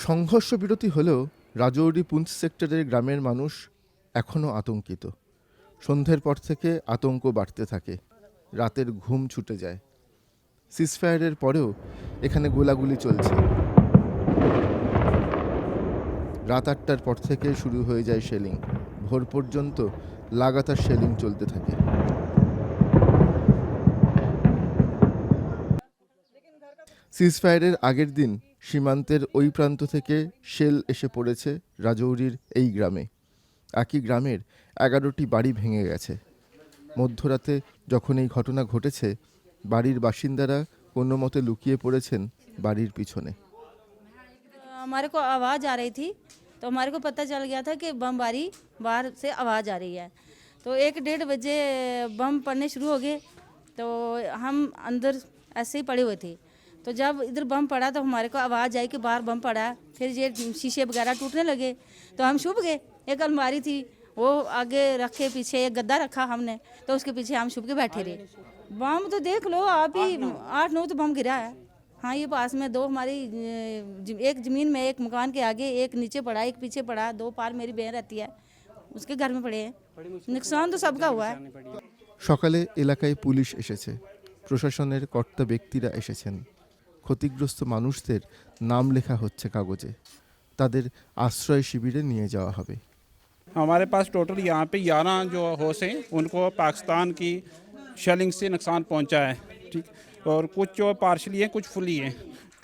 সংঘর্ষ বিরতি হলেও রাজৌরি পুঞ্চ সেক্টরের গ্রামের মানুষ এখনও আতঙ্কিত। সন্ধ্যের পর থেকে আতঙ্ক বাড়তে থাকে, রাতের ঘুম ছুটে যায়। সিজফায়ারের পরেও এখানে গোলাগুলি চলছে। রাত ৮টার পর থেকে শুরু হয়ে যায় শেলিং, ভোর পর্যন্ত লাগাতার শেলিং চলতে থাকে। সিজফায়ারের আগের দিন সীমান্তের ওই প্রান্ত থেকে শেল এসে পড়েছে রাজৌরির এই গ্রামে। একই গ্রামের ১১টি বাড়ি ভেঙে গেছে। মধ্যরাতে যখন এই ঘটনা ঘটেছে, বাড়ির বাসিন্দারা কোনো মতে লুকিয়ে পড়েছেন বাড়ির পিছনে। हमारे को आवाज़ आ रही थी तो हमारे को पता चल गया था कि बमबारी बाहर से आवाज़ आ रही है। तो 1-1:30 बजे बम पड़ने शुरू हो गए, तो हम अंदर ऐसे ही पड़े हुए थे। तो जब इधर बम पड़ा तो हमारे को आवाज़ आई कि बाहर बम पड़ा, फिर ये शीशे वगैरह टूटने लगे। तो हम छुप गए। एक अलमारी थी वो आगे रखे, पीछे एक गद्दा रखा हमने, तो उसके पीछे हम छुप के बैठे रहे। बम तो देख लो आप ही, 8-9 तो बम गिरा है। हाँ, ये पास में दो हमारी, एक ज़मीन में, एक मकान के आगे, एक नीचे पड़ा, एक पीछे पड़ा, 2 पार मेरी बहन रहती है, उसके घर में पड़े हैं। नुकसान तो सबका हुआ है। সকালে এলাকায় পুলিশ এসেছে, প্রশাসনের কর্তা ব্যক্তিরা এসেছেন। ক্ষতিগ্রস্ত মানুষদের নাম লেখা হচ্ছে কাগজে, তাদের আশ্রয় শিবিরে নিয়ে যাওয়া হবে। हमारे पास टोटल यहाँ पे 11 जो हाउस हैं उनको पाकिस्तान की शेलिंग से नुकसान पहुँचा है, ठीक। और कुछ जो पार्शली है, कुछ फुली है।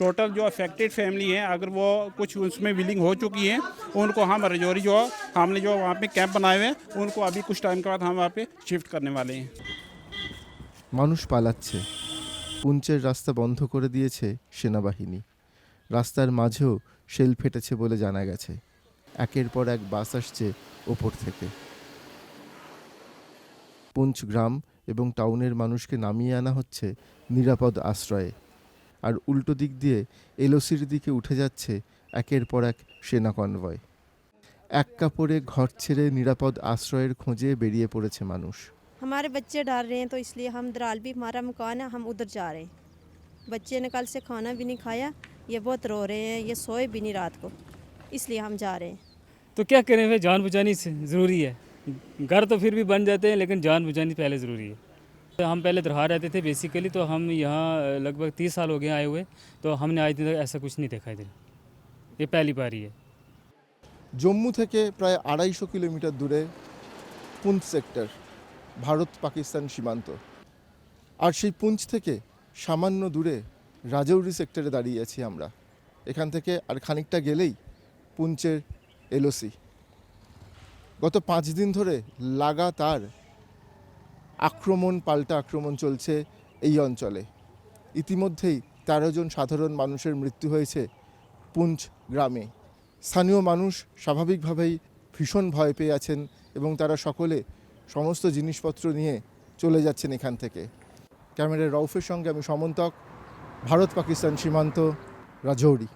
टोटल जो अफेक्टेड फैमिली है, अगर वो कुछ उसमें विलिंग हो चुकी है, उनको हम रजौरी जो हमने जो वहाँ पे कैंप बनाए हुए हैं, उनको अभी कुछ टाइम के बाद हम वहाँ पे शिफ्ट करने वाले हैं। মানুষ পালাচ্ছে। পুঞ্চের রাস্তা বন্ধ করে দিয়েছে সেনাবাহিনী। রাস্তার মাঝেও শেল ফেটেছে বলে জানা গেছে। একের পর এক বাস আসছে ওপর থেকে। পুঞ্চ গ্রাম এবং টাউনের মানুষকে নামিয়ে আনা হচ্ছে নিরাপদ আশ্রয়ে, আর উল্টো দিক দিয়ে এলওসির দিকে উঠে যাচ্ছে একের পর এক সেনা কনভয়। এক কাপড়ে ঘর ছেড়ে নিরাপদ আশ্রয়ের খোঁজে বেরিয়ে পড়েছে মানুষ। हमारे बच्चे डर रहे हैं, तो इसलिए हम दराल भी, हमारा मकान है, हम उधर जा रहे हैं। बच्चे ने कल से खाना भी नहीं खाया, ये बहुत रो रहे हैं, ये सोए भी नहीं रात को, इसलिए हम जा रहे हैं। तो क्या करें भाई, जान बचानी ज़रूरी है। घर तो फिर भी बन जाते हैं, लेकिन जान बचानी पहले ज़रूरी है। तो हम पहले दरहार रहते थे बेसिकली, तो हम यहाँ लगभग 30 साल हो गए आए हुए, तो हमने आज तक ऐसा कुछ नहीं देखा इधर, ये पहली बार ही है। জম্মু থেকে প্রায় ২৫০ কিলোমিটার দূরে পুঞ্চ সেক্টর, ভারত পাকিস্তান সীমান্ত। আর সেই পুঞ্চ থেকে সামান্য দূরে রাজৌরি সেক্টরে দাঁড়িয়ে আছি আমরা। এখান থেকে আর খানিকটা গেলেই পুঞ্চের এলওসি। গত 5 দিন ধরে লাগাতার আক্রমণ পাল্টা আক্রমণ চলছে এই অঞ্চলে। ইতিমধ্যেই 13 জন সাধারণ মানুষের মৃত্যু হয়েছে পুঞ্চ গ্রামে। স্থানীয় মানুষ স্বাভাবিকভাবেই ভীষণ ভয় পেয়ে আছেন এবং তারা সকলে সমস্ত জিনিসপত্র নিয়ে চলে যাচ্ছেন এখান থেকে। ক্যামেরায় রউফের সঙ্গে আমি সমন্তক, ভারত পাকিস্তান সীমান্ত, রাজৌরি।